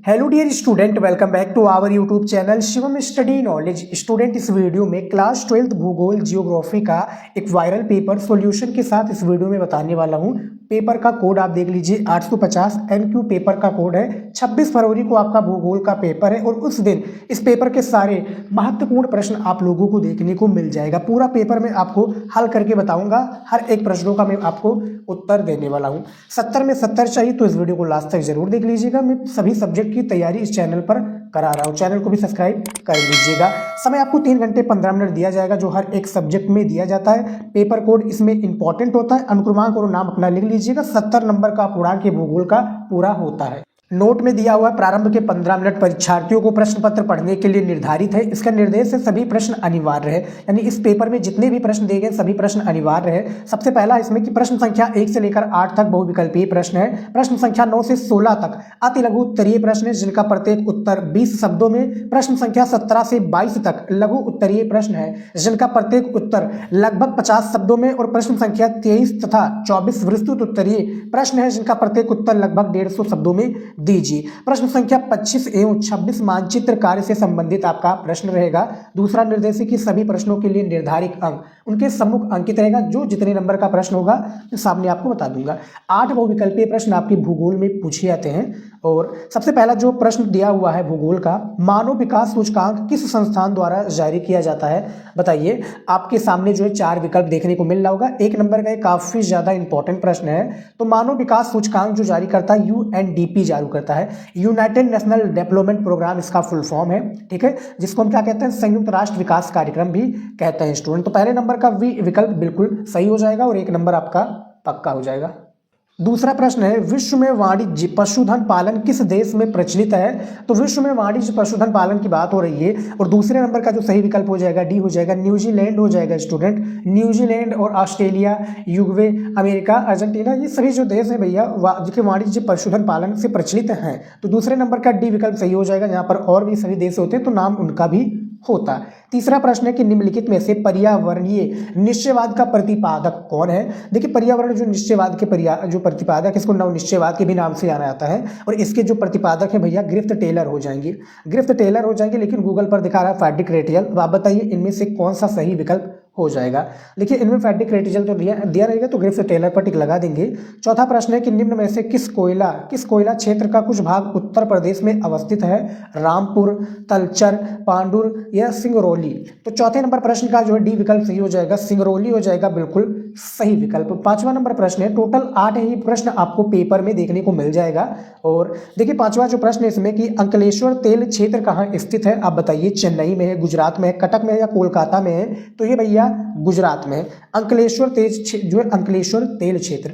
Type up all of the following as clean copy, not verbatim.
Hello dear student, welcome back to our YouTube channel Shivam study knowledge. Student, इस वीडियो में class 12 भूगोल geography का एक वायरल पेपर सॉल्यूशन के साथ इस वीडियो में बताने वाला हूं। पेपर का कोड आप देख लीजिए 850 एमक्यू पेपर का कोड है। 26 फरवरी को आपका भूगोल का पेपर है और उस दिन इस पेपर के सारे महत्वपूर्ण प्रश्न आप लोगों को देखने को मिल जाएगा। पूरा पेपर में आपको हल करके बताऊंगा, हर एक प्रश्नों का मैं आपको उत्तर देने वाला हूं। 70 में 70 चाहिए तो इस वीडियो को लास्ट तक जरूर देख लीजिएगा। मैं सभी सब्जेक्ट की तैयारी इस चैनल पर करा रहा हूं, चैनल को भी सब्सक्राइब कर लीजिएगा। समय आपको 3 घंटे 15 मिनट दिया जाएगा, जो हर एक सब्जेक्ट में दिया जाता है। पेपर कोड इसमें इंपॉर्टेंट होता है। अनुक्रमांक और नाम अपना लिख लीजिएगा। 70 नंबर का पूर्णांक ये भूगोल का पूरा होता है। नोट में दिया हुआ प्रारंभ के 15 मिनट परीक्षार्थियों को प्रश्न पत्र पढ़ने के लिए निर्धारित है। इसका निर्देश है सभी प्रश्न अनिवार्य है, यानी इस पेपर में जितने भी प्रश्न दिए गए सभी प्रश्न अनिवार्य है। सबसे पहला इसमें कि प्रश्न संख्या 1 से लेकर 8 तक बहुविकल्पीय प्रश्न है। प्रश्न संख्या 9 से 16 तक अति लघु उत्तरीय प्रश्न है, जिनका प्रत्येक उत्तर 20 शब्दों में। प्रश्न संख्या 17 से 22 तक लघु उत्तरीय प्रश्न है, जिनका प्रत्येक उत्तर लगभग 50 शब्दों में। और प्रश्न संख्या 23 तथा 24 विस्तृत उत्तरीय प्रश्न है, जिनका प्रत्येक उत्तर लगभग 150 शब्दों में दीजिए। प्रश्न संख्या 25 एवं 26 मानचित्र कार्य से संबंधित आपका प्रश्न रहेगा। दूसरा निर्देश है कि सभी प्रश्नों के लिए निर्धारित अंक उनके सम्मुख अंकित रहेगा। जो जितने नंबर का प्रश्न होगा सामने आपको बता दूंगा। 8 बहुविकल्पीय प्रश्न आपके भूगोल में पूछे जाते हैं। और सबसे पहला जो प्रश्न दिया हुआ है भूगोल का, मानव विकास सूचकांक किस संस्थान द्वारा जारी किया जाता है? बताइए। आपके सामने जो है 4 विकल्प देखने को मिल रहा होगा। 1 नंबर का काफी ज्यादा इंपॉर्टेंट प्रश्न है। तो मानव विकास सूचकांक जो जारी करता है यूएनडीपी जारी करता है, यूनाइटेड नेशनल डेवलपमेंट प्रोग्राम इसका फुल फॉर्म है, ठीक है, जिसको हम क्या कहते हैं, संयुक्त राष्ट्र विकास कार्यक्रम भी कहते हैं स्टूडेंट। तो पहले नंबर का विकल्प बिल्कुल सही हो जाएगा और 1 नंबर आपका पक्का हो जाएगा। दूसरा प्रश्न है, विश्व में वाणिज्य पशुधन पालन किस देश में प्रचलित है? तो विश्व में वाणिज्य पशुधन पालन की बात हो रही है और दूसरे नंबर का जो सही विकल्प हो जाएगा डी हो जाएगा, न्यूजीलैंड हो जाएगा स्टूडेंट। न्यूजीलैंड और ऑस्ट्रेलिया, युरुग्वे, अमेरिका, अर्जेंटीना, ये सभी जो देश है भैया जिनके वाणिज्य पशुधन पालन से प्रचलित हैं। तो दूसरे नंबर का डी विकल्प सही हो जाएगा। यहाँ पर और भी सभी देश होते हैं तो नाम उनका भी होता। तीसरा प्रश्न है कि निम्नलिखित में से पर्यावरणीय निश्चयवाद का प्रतिपादक कौन है? देखिए, पर्यावरण जो निश्चयवाद के जो प्रतिपादक, इसको नव निश्चयवाद के भी नाम से जाना जाता है। और इसके जो प्रतिपादक है भैया ग्रिफ्थ टेलर हो जाएंगे, ग्रिफ्थ टेलर हो जाएंगे। लेकिन गूगल पर दिखा रहा है फ्रेडरिक रेटियल। अब आप बताइए इनमें से कौन सा सही विकल्प हो जाएगा? देखिए, इनमें फ्रेडरिक रेटियल तो दिया रहेगा तो ग्रिफ्थ टेलर पर टिक लगा देंगे। चौथा प्रश्न है कि निम्न में से किस कोयला क्षेत्र का कुछ भाग उत्तर प्रदेश में अवस्थित है? रामपुर, तलचर, पांडुर या सिंगरौली? तो चौथे नंबर प्रश्न का जो है डी विकल्प सही हो जाएगा, सिंगरौली हो जाएगा बिल्कुल सही विकल्प। 5वां नंबर प्रश्न है, टोटल 8 ही प्रश्न आपको पेपर में देखने को मिल जाएगा। और देखिए 5वां जो प्रश्न है इसमें कि अंकलेश्वर तेल क्षेत्र कहाँ स्थित है? आप बताइए, चेन्नई में है, गुजरात में है, कटक में है या कोलकाता में है? तो ये भैया गुजरात में है। अंकलेश्वर तेल क्षेत्र।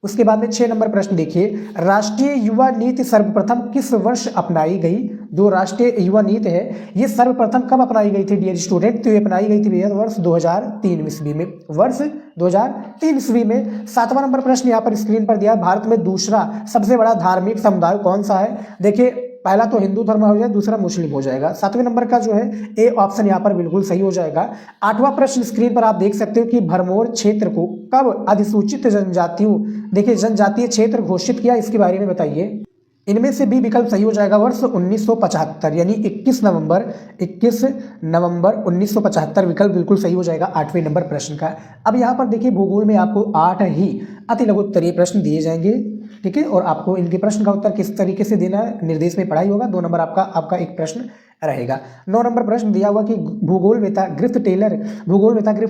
उसके बाद में 6 नंबर प्रश्न देखिए, राष्ट्रीय युवा नीति सर्वप्रथम किस वर्ष अपनाई गई? जो राष्ट्रीय युवा नीति है ये सर्वप्रथम कब अपनाई गई थी डियर स्टूडेंट? तो ये अपनाई गई थी भैया वर्ष 2003 ईस्वी में, वर्ष 2003 ईस्वी में। 7वां नंबर प्रश्न यहाँ पर स्क्रीन पर दिया, भारत में दूसरा सबसे बड़ा धार्मिक समुदाय कौन सा है? देखिए, पहला तो हिंदू धर्म हो जाए, दूसरा मुस्लिम हो जाएगा। 7वें नंबर का जो है ए ऑप्शन यहाँ पर बिल्कुल सही हो जाएगा। 8वां प्रश्न स्क्रीन पर आप देख सकते हो कि भरमौर क्षेत्र को कब अधिसूचित जनजातियों, देखिए जनजातीय क्षेत्र घोषित किया, इसके बारे में बताइए। इनमें से बी विकल्प सही हो जाएगा, वर्ष 1975 यानी 21 नवंबर 1975 विकल्प बिल्कुल सही हो जाएगा 8वें नंबर प्रश्न का। अब यहाँ पर देखिए भूगोल में आपको 8 ही अति लघु उत्तरीय प्रश्न दिए जाएंगे, ठीक है, और आपको इनके प्रश्न का उत्तर किस तरीके से देना है निर्देश में पढ़ाई होगा। 2 नंबर आपका एक प्रश्न रहेगा। 9 नंबर प्रश्न दिया हुआ कि भूगोलवेता ग्रिफ्थ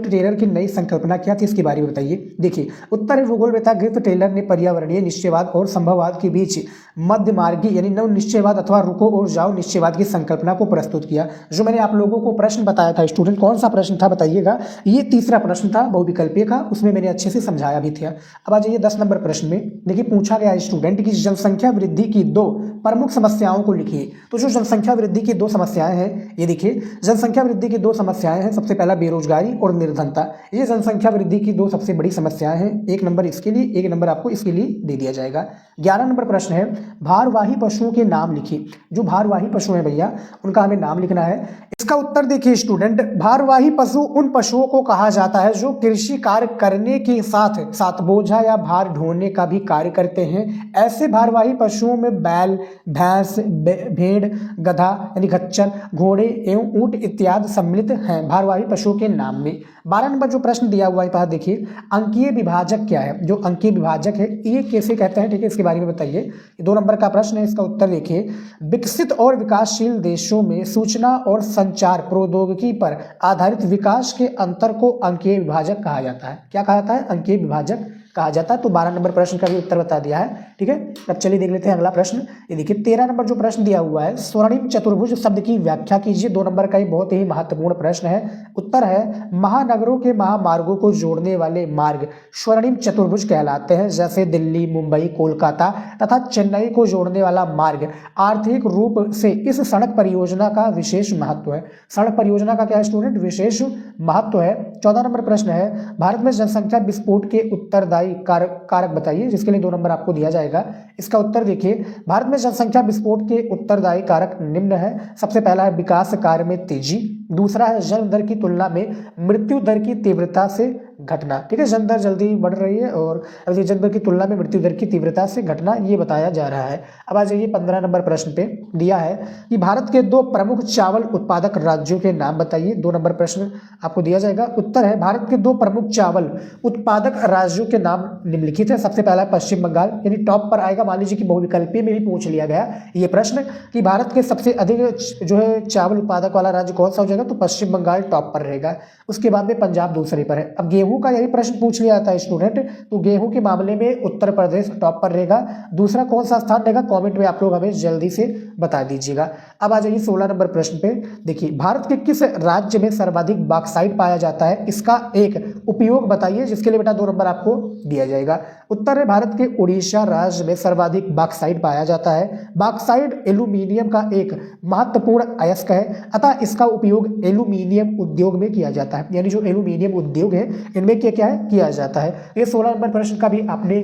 टेलर की नई संकल्पना क्या थी, इसके बारे में बताइए। देखिए, उत्तर भूगोलवेता ग्रिफ्थ टेलर ने पर्यावरणीय निश्चयवाद और संभववाद के बीच मध्य मार्गी यानी नव निश्चयवाद अथवा रुको और जाओ निश्चयवाद की संकल्पना को प्रस्तुत किया। जो मैंने आप लोगों को प्रश्न बताया था स्टूडेंट, कौन सा प्रश्न था बताइएगा? ये तीसरा प्रश्न था बहुविकल्पीय का, उसमें मैंने अच्छे से समझाया भी था। अब आ जाइए 10 नंबर प्रश्न में। देखिए, पूछा गया स्टूडेंट की जनसंख्या वृद्धि की 2 प्रमुख समस्याओं को लिखिए। तो जो जनसंख्या वृद्धि की 2 समस्याएं हैं। ये देखिए, जनसंख्या वृद्धि की 2 समस्याएं हैं। सबसे पहला बेरोजगारी और निर्धनता, ये जनसंख्या वृद्धि की 2 सबसे बड़ी समस्याएं हैं। 1 नंबर इसके लिए, 1 नंबर आपको इसके लिए दे दिया जाएगा। 11 नंबर प्रश्न है, भारवाही पशुओं के नाम लिखिए। जो भारवाही पशु हैं भैया, उनका हमें नाम लिखना है। इसका उत्तर देखिए स्टूडेंट, भारवाही पशु उन पशुओं को कहा जाता है जो कृषि कार्य करने के साथ साथ बोझा या भार ढोने का भी कार्य करते हैं। ऐसे भारवाही पशुओं में बैल, भैंस, भेड़, गधा यानी खच्चर, घोड़े एवं ऊंट इत्यादि सम्मिलित हैं भारवाही पशुओं के नाम में। 12 नंबर जो प्रश्न दिया हुआ है देखिए, अंकीय विभाजक क्या है? जो अंकीय विभाजक है ये कैसे कहते हैं, ठीक है, इसके बारे में बताइए। 2 नंबर का प्रश्न है, इसका उत्तर देखिए, विकसित और विकासशील देशों में सूचना और संचार प्रौद्योगिकी पर आधारित विकास के अंतर को अंकीय विभाजक कहा जाता है। क्या कहा जाता है? अंकीय विभाजक कहा जाता है। तो 12 नंबर प्रश्न का भी उत्तर बता दिया है, ठीक है। अब चलिए देख लेते हैं अगला प्रश्न। ये देखिए 13 नंबर जो प्रश्न दिया हुआ है, स्वर्णिम चतुर्भुज शब्द की व्याख्या कीजिए। 2 नंबर का ही बहुत ही महत्वपूर्ण प्रश्न है। उत्तर है, महानगरों के महामार्गों को जोड़ने वाले मार्ग स्वर्णिम चतुर्भुज कहलाते हैं। जैसे दिल्ली, मुंबई, कोलकाता तथा चेन्नई को जोड़ने वाला मार्ग। आर्थिक रूप से इस सड़क परियोजना का विशेष महत्व है। सड़क परियोजना का क्या है स्टूडेंट? विशेष महत्व है। 14 नंबर प्रश्न है, भारत में जनसंख्या विस्फोट के उत्तरदायी कारक बताइए, जिसके लिए 2 नंबर आपको दिया जाएगा। इसका उत्तर देखिए, भारत में जनसंख्या विस्फोट के उत्तरदायी कारक निम्न है। सबसे पहला है विकास कार्य में तेजी। दूसरा है जन्म दर की तुलना में मृत्यु दर की तीव्रता से घटना, ठीक है। जन्म दर जल्दी बढ़ रही है और जन्म दर की तुलना में मृत्यु दर की तीव्रता से घटना, ये बताया जा रहा है। अब आ जाइए 15 नंबर प्रश्न पे दिया है कि भारत के 2 प्रमुख चावल उत्पादक राज्यों के नाम बताइए। 2 नंबर प्रश्न आपको दिया जाएगा। उत्तर है, भारत के 2 प्रमुख चावल उत्पादक राज्यों के नाम निम्नलिखित है। सबसे पहला पश्चिम बंगाल, यानी टॉप पर आएगा। मान लीजिए कि बहुविकल्पीय में भी पूछ लिया गया ये प्रश्न कि भारत के सबसे अधिक जो है चावल उत्पादक वाला राज्य कौन सा हो जाएगा, तो पश्चिम बंगाल टॉप पर रहेगा। उसके बाद में पंजाब दूसरे पर है। अब गेहूं का यही प्रश्न पूछ लिया था स्टूडेंट, तो गेहूं के मामले में उत्तर प्रदेश टॉप पर रहेगा। दूसरा कौन सा स्थान रहेगा, कमेंट में आप लोग हमें जल्दी से बता दीजिएगा। अब आ जाइए 16 नंबर प्रश्न पे। देखिए, भारत के किस राज्य में सर्वाधिक बॉक्साइट पाया जाता है, इसका एक उपयोग बताइए, जिसके लिए बेटा 2 नंबर आपको दिया जाएगा। उत्तर है, भारत के उड़ीसा राज्य में सर्वाधिक बॉक्साइट पाया जाता है। बॉक्साइट एल्यूमीनियम का एक महत्वपूर्ण अयस्क है, अतः इसका उपयोग एल्यूमीनियम उद्योग में किया जाता है। यानी जो एल्यूमीनियम उद्योग है इनमें क्या है किया जाता है। ये 16 नंबर प्रश्न का भी आपने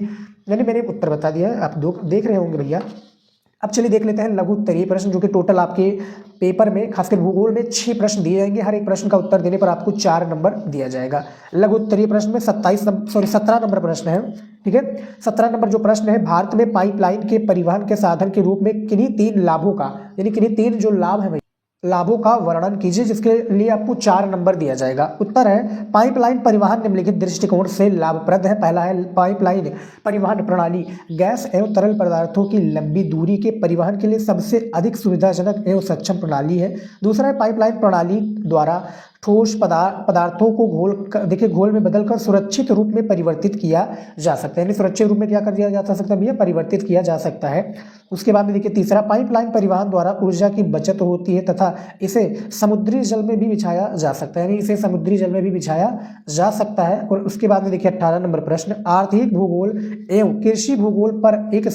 यानी मैंने उत्तर बता दिया है, आप देख रहे होंगे भैया। अब चलिए देख लेते हैं लघु उत्तरीय प्रश्न, जो कि टोटल आपके पेपर में खासकर भूगोल में 6 प्रश्न दिए जाएंगे। हर एक प्रश्न का उत्तर देने पर आपको 4 नंबर दिया जाएगा। लघु उत्तरीय प्रश्न में 17 नंबर प्रश्न है, ठीक है। 17 नंबर जो प्रश्न है, भारत में पाइपलाइन के परिवहन के साधन के रूप में किन्हीं 3 लाभों का, यानी किन्हीं 3 जो लाभ है लाभों का वर्णन कीजिए, जिसके लिए आपको 4 नंबर दिया जाएगा। उत्तर है, पाइपलाइन परिवहन निम्नलिखित दृष्टिकोण से लाभप्रद है। पहला है, पाइपलाइन परिवहन प्रणाली गैस एवं तरल पदार्थों की लंबी दूरी के परिवहन के लिए सबसे अधिक सुविधाजनक एवं सक्षम प्रणाली है। दूसरा है, पाइपलाइन प्रणाली द्वारा ठोस पदार्थों को घोल में बदलकर सुरक्षित रूप में परिवर्तित किया जा सकता है। यानी सुरक्षित रूप में क्या कर दिया जा सकता है भैया, परिवर्तित किया जा सकता है। उसके बाद में देखिए तीसरा, पाइपलाइन परिवहन द्वारा ऊर्जा की बचत होती है तथा इसे समुद्री जल में भी बिछाया जा सकता है, यानी इसे समुद्री जल में भी बिछाया जा सकता है। और उसके बाद में देखिए 18 नंबर प्रश्न, आर्थिक भूगोल एवं कृषि भूगोल पर एक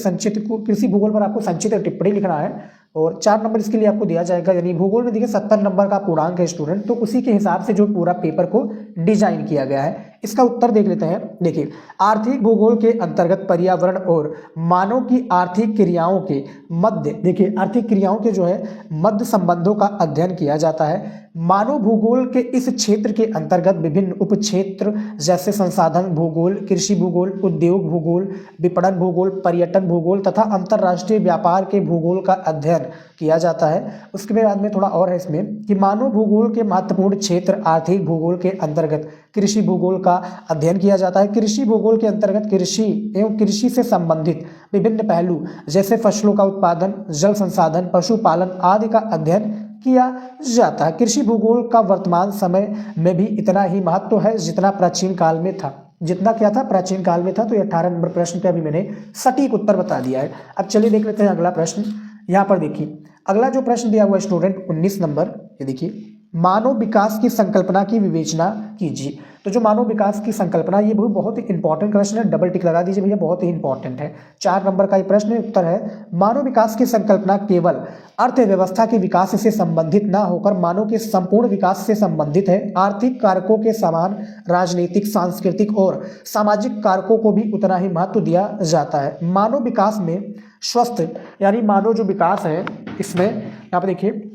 कृषि भूगोल पर आपको संक्षिप्त टिप्पणी लिखना है और 4 नंबर इसके लिए आपको दिया जाएगा। यानी भूगोल में देखिए 70 नंबर का पूर्णांक है स्टूडेंट, तो उसी के हिसाब से जो पूरा पेपर को डिजाइन किया गया है। इसका उत्तर देख लेते हैं। देखिए, आर्थिक भूगोल के अंतर्गत पर्यावरण और मानव की आर्थिक क्रियाओं के मध्य, देखिए आर्थिक क्रियाओं के जो है मध्य संबंधों का अध्ययन किया जाता है। मानव भूगोल के इस क्षेत्र के अंतर्गत विभिन्न उपक्षेत्र जैसे संसाधन भूगोल, कृषि भूगोल, उद्योग भूगोल, विपणन भूगोल, पर्यटन भूगोल तथा अंतर्राष्ट्रीय व्यापार के भूगोल का अध्ययन किया जाता है। उसके बाद में थोड़ा और है इसमें कि मानव भूगोल के महत्वपूर्ण क्षेत्र आर्थिक भूगोल के अंतर्गत कृषि भूगोल का अध्ययन किया जाता है। कृषि भूगोल के अंतर्गत कृषि एवं कृषि से संबंधित विभिन्न पहलू जैसे फसलों का उत्पादन, जल संसाधन, पशुपालन आदि का अध्ययन किया जाता है। कृषि भूगोल का वर्तमान समय में भी इतना ही महत्व है जितना प्राचीन काल में था। जितना क्या था प्राचीन काल में था। तो ये 18 नंबर प्रश्न का भी मैंने सटीक उत्तर बता दिया है। अब चलिए देख लेते हैं अगला प्रश्न। यहाँ पर देखिए अगला जो प्रश्न दिया हुआ है स्टूडेंट 19 नंबर, ये देखिए, मानव विकास की संकल्पना की विवेचना कीजिए। तो जो मानव विकास की संकल्पना, ये बहुत ही इंपॉर्टेंट प्रश्न है, डबल टिक लगा दीजिए भैया, बहुत ही इंपॉर्टेंट है। 4 नंबर का ये प्रश्न है। उत्तर है, मानव विकास की संकल्पना केवल अर्थव्यवस्था के विकास से संबंधित ना होकर मानव के संपूर्ण विकास से संबंधित है। आर्थिक कारकों के समान राजनीतिक, सांस्कृतिक और सामाजिक कारकों को भी उतना ही महत्व दिया जाता है। मानव विकास में स्वस्थ यानी मानव जो विकास है इसमें यहाँ पर देखिए,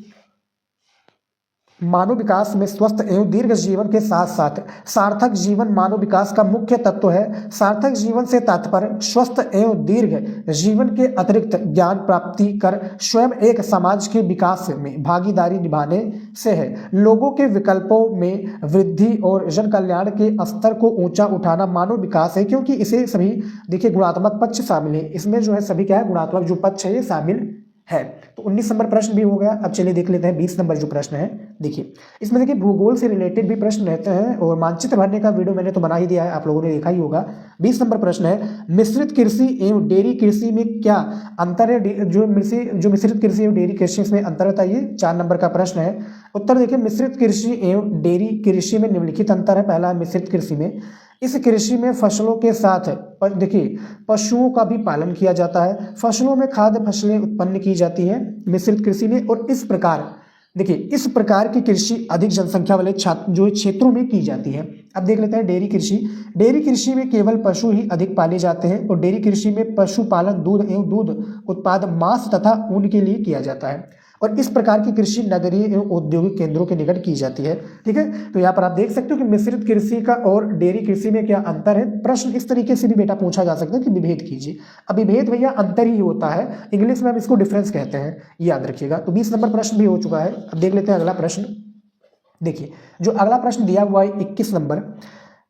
मानव विकास में स्वस्थ एवं दीर्घ जीवन के साथ साथ सार्थक जीवन मानव विकास का मुख्य तत्व है। सार्थक जीवन से तात्पर्य स्वस्थ एवं दीर्घ जीवन के अतिरिक्त ज्ञान प्राप्ति कर स्वयं एक समाज के विकास में भागीदारी निभाने से है। लोगों के विकल्पों में वृद्धि और जन कल्याण के स्तर को ऊंचा उठाना मानव विकास है, क्योंकि इसे सभी देखिए गुणात्मक पक्ष शामिल है। इसमें जो है सभी क्या है, गुणात्मक जो पक्ष है ये शामिल है। तो 19 नंबर प्रश्न भी हो गया। अब चलिए देख लेते हैं 20 नंबर जो प्रश्न है। देखिए इसमें देखिए भूगोल से रिलेटेड भी प्रश्न रहते हैं और मानचित्र भरने का वीडियो मैंने तो बना ही दिया है, आप लोगों ने देखा ही होगा। 20 नंबर प्रश्न है, मिश्रित कृषि एवं डेयरी कृषि में क्या अंतर है? जो मिश्रित कृषि एवं डेयरी कृषि इसमें अंतर होता है, ये 4 नंबर का प्रश्न है। उत्तर देखिए, मिश्रित कृषि एवं डेयरी कृषि में निम्नलिखित अंतर है। पहला, मिश्रित कृषि में इस कृषि में फसलों के साथ देखिए पशुओं का भी पालन किया जाता है। फसलों में खाद्य फसलें उत्पन्न की जाती है मिश्रित कृषि में, और इस प्रकार देखिए इस प्रकार की कृषि अधिक जनसंख्या वाले जो क्षेत्रों में की जाती है। अब देख लेते हैं डेयरी कृषि। डेयरी कृषि में केवल पशु ही अधिक पाले जाते हैं और डेयरी कृषि में पशुपालन दूध एवं दूध उत्पाद मांस तथा ऊन के लिए किया जाता है, और इस प्रकार की कृषि नगरीय एवं औद्योगिक केंद्रों के निकट की जाती है। ठीक है, तो यहाँ पर आप देख सकते हो कि मिश्रित कृषि का और डेयरी कृषि में क्या अंतर है। प्रश्न इस तरीके से भी बेटा पूछा जा सकता है कि विभेद कीजिए। अब विभेद भैया अंतर ही होता है, इंग्लिश में हम इसको डिफरेंस कहते हैं, याद रखिएगा। तो 20 नंबर प्रश्न भी हो चुका है। अब देख लेते हैं अगला प्रश्न। देखिए जो अगला प्रश्न दिया हुआ है 21 नंबर,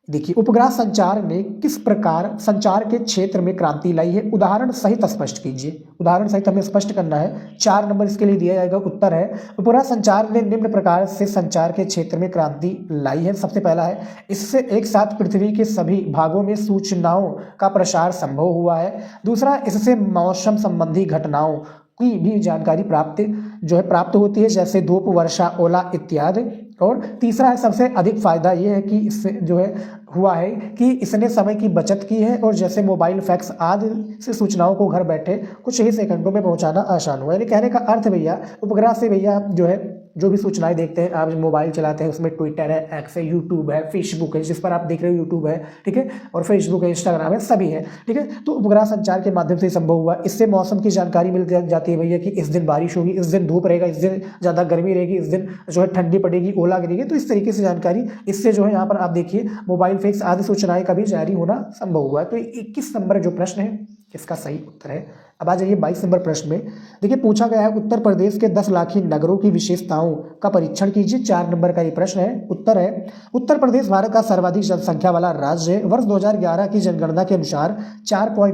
देखिए उपग्रह संचार ने किस प्रकार संचार के क्षेत्र में क्रांति लाई है, उदाहरण सहित स्पष्ट कीजिए। उदाहरण सहित हमें स्पष्ट करना है। 4 नंबर इसके लिए दिया जाएगा। उत्तर है, उपग्रह संचार ने निम्न प्रकार से संचार के क्षेत्र में क्रांति लाई है। सबसे पहला है, इससे एक साथ पृथ्वी के सभी भागों में सूचनाओं का प्रसार संभव हुआ है। दूसरा, इससे मौसम संबंधी घटनाओं की भी जानकारी प्राप्त होती है, जैसे धूप, वर्षा, ओला इत्यादि। और तीसरा है, सबसे अधिक फायदा ये है कि इससे जो है हुआ है कि इसने समय की बचत की है, और जैसे मोबाइल, फैक्स आदि से सूचनाओं को घर बैठे कुछ ही सेकंडों में पहुंचाना आसान हुआ है। यानी कहने का अर्थ भैया उपग्रह से भैया जो है जो भी सूचनाएं देखते हैं, आप मोबाइल चलाते हैं उसमें ट्विटर है, एक्स है, यूट्यूब है, फेसबुक है, जिस पर आप देख रहे हो यूट्यूब है, ठीक है, और फेसबुक है, इंस्टाग्राम है, सभी है, ठीक है। तो उपग्रह संचार के माध्यम से संभव हुआ। इससे मौसम की जानकारी मिल जाती है भैया कि इस दिन बारिश होगी, इस दिन धूप रहेगा, इस दिन ज़्यादा गर्मी रहेगी, इस दिन जो है ठंडी पड़ेगी, ओला गिरेगी। तो इस तरीके से जानकारी इससे जो है यहाँ पर आप देखिए मोबाइल, फैक्स आदि सूचनाएं का भी जारी होना संभव हुआ है। तो 21 नंबर जो प्रश्न है इसका सही उत्तर है। अब आ जाइए 22 नंबर प्रश्न में। देखिए पूछा गया है, उत्तर प्रदेश के 10 लाखी नगरों की विशेषताओं का परीक्षण कीजिए। 4 नंबर का ये प्रश्न है। उत्तर है, उत्तर प्रदेश भारत का सर्वाधिक जनसंख्या वाला राज्य है। वर्ष 2011 की जनगणना के अनुसार 4 करोड़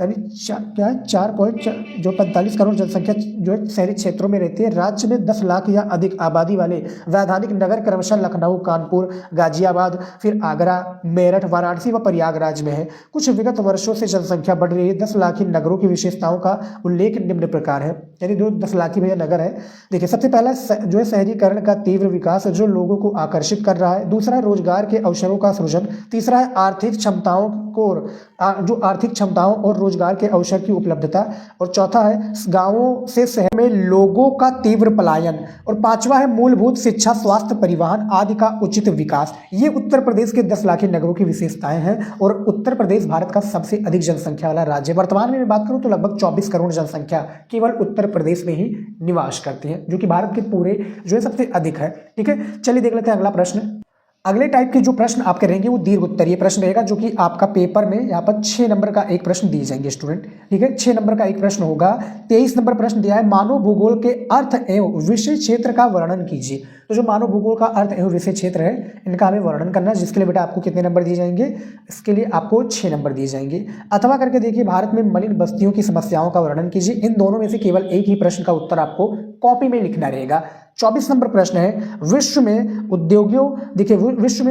यानी 45 करोड़ जनसंख्या जो है शहरी क्षेत्रों में रहती है। राज्य में 10 लाख या अधिक आबादी वाले वैधानिक नगर क्रमशः लखनऊ, कानपुर, गाजियाबाद, फिर आगरा, मेरठ, वाराणसी व प्रयागराज में है। कुछ विगत वर्षों से जनसंख्या बढ़ रही है। 10 लाखी नगरों की विशेषताओं का उल्लेख निम्न प्रकार है। यानी जो 10 लाखी भैया नगर है, देखिए सबसे पहला जो है शहरीकरण का तीव्र विकास जो लोगों को आकर्षित कर रहा है। दूसरा है रोजगार के अवसरों का सृजन। तीसरा है आर्थिक क्षमताओं और रोजगार के अवसर की उपलब्धता। और चौथा है गांवों से शहर में लोगों का तीव्र पलायन। और पांचवा है मूलभूत शिक्षा, स्वास्थ्य, परिवहन आदि का उचित विकास। ये उत्तर प्रदेश के 10 लाखी नगरों की विशेषताएं हैं। और उत्तर प्रदेश भारत का सबसे अधिक जनसंख्या वाला राज्य। वर्तमान में बात करूं तो लगभग 24 करोड़ जनसंख्या केवल उत्तर प्रदेश में ही निवास करती है, जो कि भारत के पूरे जो है सबसे अधिक है। ठीक है, चलिए देख लेते हैं अगला प्रश्न। अगले टाइप के जो प्रश्न आपके रहेंगे वो दीर्घ उत्तरीय प्रश्न रहेगा, जो कि आपका पेपर में यहाँ पर 6 नंबर का एक प्रश्न दिए जाएंगे स्टूडेंट। ठीक है, 6 नंबर का एक प्रश्न होगा। 23 नंबर प्रश्न दिया है, मानव भूगोल के अर्थ एवं विषय क्षेत्र का वर्णन कीजिए। तो जो मानव भूगोल का अर्थ एवं विषय क्षेत्र है इनका हमें वर्णन करना है, जिसके लिए बेटा आपको कितने नंबर दिए जाएंगे? इसके लिए आपको 6 नंबर दिए जाएंगे। अथवा करके देखिए, भारत में मलिन बस्तियों की समस्याओं का वर्णन कीजिए। इन दोनों में से केवल एक ही प्रश्न का उत्तर आपको कॉपी में लिखना रहेगा। 24 नंबर प्रश्न है, विश्व में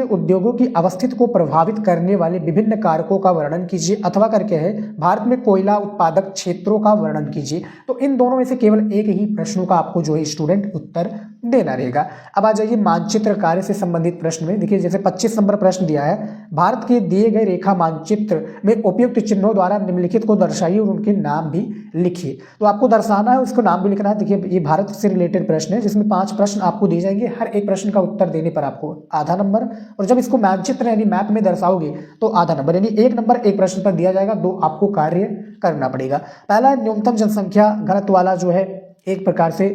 उद्योगों की अवस्थिति को प्रभावित करने वाले विभिन्न कारकों का वर्णन कीजिए। अथवा करके है, भारत में कोयला उत्पादक क्षेत्रों का वर्णन कीजिए। तो इन दोनों में से केवल एक ही प्रश्नों का आपको जो है स्टूडेंट उत्तर देना रहेगा। अब आ जाइए मानचित्र कार्य से संबंधित प्रश्न में। देखिए जैसे 25 नंबर प्रश्न दिया है, भारत के दिए गए रेखा मानचित्र में उपयुक्त चिन्हों द्वारा निम्नलिखित को दर्शाइए और उनके नाम भी लिखिए। तो आपको दर्शाना है, उसको नाम भी लिखना है। देखिए ये भारत से रिलेटेड प्रश्न है जिसमें 5 प्रश्न आपको दिए जाएंगे, हर एक प्रश्न का उत्तर देने पर आपको आधा नंबर, और जब इसको मानचित्र यानी मैप में दर्शाओगे तो आधा नंबर, यानी 1 नंबर एक प्रश्न पर दिया जाएगा, 2 आपको कार्य करना पड़ेगा। पहला न्यूनतम जनसंख्या घनत्व वाला जो है, एक प्रकार से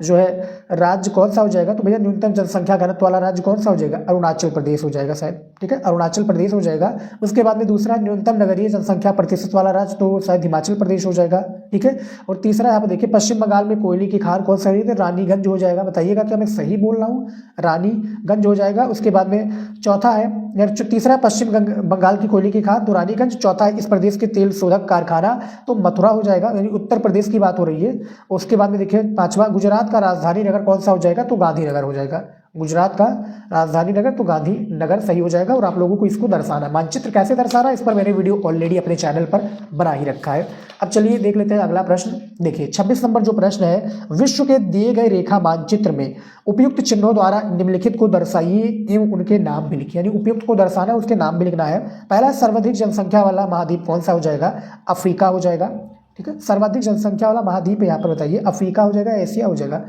जो है राज्य कौन सा हो जाएगा, तो भैया न्यूनतम जनसंख्या घनत्व वाला राज्य कौन सा हो जाएगा, अरुणाचल प्रदेश हो जाएगा शायद, ठीक है, अरुणाचल प्रदेश हो जाएगा। उसके बाद में दूसरा न्यूनतम नगरीय जनसंख्या प्रतिशत वाला राज्य, तो शायद हिमाचल प्रदेश हो जाएगा, ठीक है। और तीसरा यहाँ पर देखिए पश्चिम बंगाल में कोयले की खान कौन सा है, रानीगंज हो जाएगा। बताइएगा क्या मैं सही बोल रहा हूँ, रानीगंज हो जाएगा। उसके बाद में चौथा है, तीसरा है पश्चिम बंगाल की कोयले की खान, तो रानीगंज। चौथा है इस प्रदेश के तेल शोधक कारखाना, तो मथुरा हो जाएगा, यानी उत्तर प्रदेश की बात हो रही है। उसके बाद में देखिए पांचवा, गुजरात का राजधानी नगर कौन सा हो जाएगा, तो गांधीनगर हो जाएगा। गुजरात का राजधानी नगर तो गांधीनगर सही हो जाएगा। और आप लोगों को इसको दर्शाना है। मानचित्र कैसे दर्शाना है इस पर मैंने वीडियो ऑलरेडी अपने चैनल पर बना ही रखा है। अब चलिए देख लेते हैं अगला प्रश्न। देखिए 26 नंबर जो प्रश्न है, विश्व के दिए गए रेखा मानचित्र में उपयुक्त चिन्हों द्वारा निम्नलिखित को दर्शाइए एवं उनके नाम भी लिखिए, यानी उपयुक्त को दर्शाना है, उसके नाम भी लिखना है। पहला सर्वाधिक जनसंख्या वाला महाद्वीप कौन सा हो जाएगा, अफ्रीका हो जाएगा, ठीक है। सर्वाधिक जनसंख्या वाला महाद्वीप यहाँ पर बताइए, अफ्रीका हो जाएगा, एशिया हो जाएगा।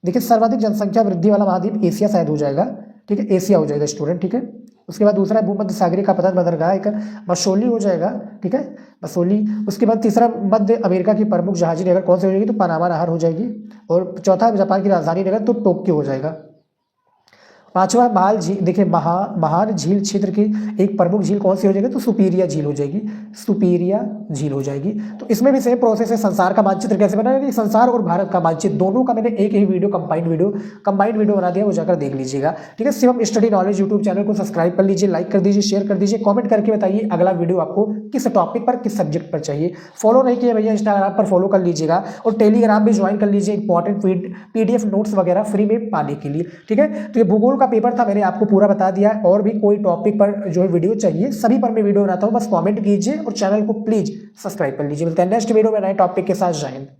देखिए सर्वाधिक जनसंख्या वृद्धि वाला महाद्वीप एशिया शायद हो जाएगा, ठीक है, एशिया हो जाएगा स्टूडेंट, ठीक है। उसके बाद दूसरा भूमध्य सागरीय का पतन बंदरगाह एक मसौली हो जाएगा, ठीक है, मसौली। उसके बाद तीसरा मध्य अमेरिका की प्रमुख जहाजी नगर कौन सी हो जाएगी, तो पनामा नहर हो जाएगी। और चौथा जापान की राजधानी नगर, तो टोक्यो हो जाएगा। पांचवा महाल झील, देखिए महान झील क्षेत्र की एक प्रमुख झील कौन सी हो जाएगी, तो सुपीरिया झील हो जाएगी, सुपीरिया झील हो जाएगी। तो इसमें भी सेम प्रोसेस है। संसार का मानचित्र कैसे बनाएंगे, संसार और भारत का मानचित्र दोनों का मैंने एक ही वीडियो कंबाइंड वीडियो बना दिया, वो जाकर देख लीजिएगा, ठीक है। Shivam study knowledge YouTube channel को सब्सक्राइब कर लीजिए, लाइक कर दीजिए, शेयर कर दीजिए, कॉमेंट करके बताइए अगला वीडियो आपको किस टॉपिक पर, किस सब्जेक्ट पर चाहिए। फॉलो नहीं किया भैया इंस्टाग्राम पर फॉलो कर लीजिएगा, और टेलीग्राम भी ज्वाइन कर लीजिए इंपॉर्टेंट PDF नोट्स वगैरह फ्री में पाने के लिए, ठीक है। तो ये भूगोल का पेपर था, मैंने आपको पूरा बता दिया है। और भी कोई टॉपिक पर जो है वीडियो चाहिए, सभी पर मैं वीडियो बनाता हूँ, बस कमेंट कीजिए और चैनल को प्लीज सब्सक्राइब कर लीजिए। मिलते हैं नेक्स्ट वीडियो में नए टॉपिक के साथ। जय हिंद।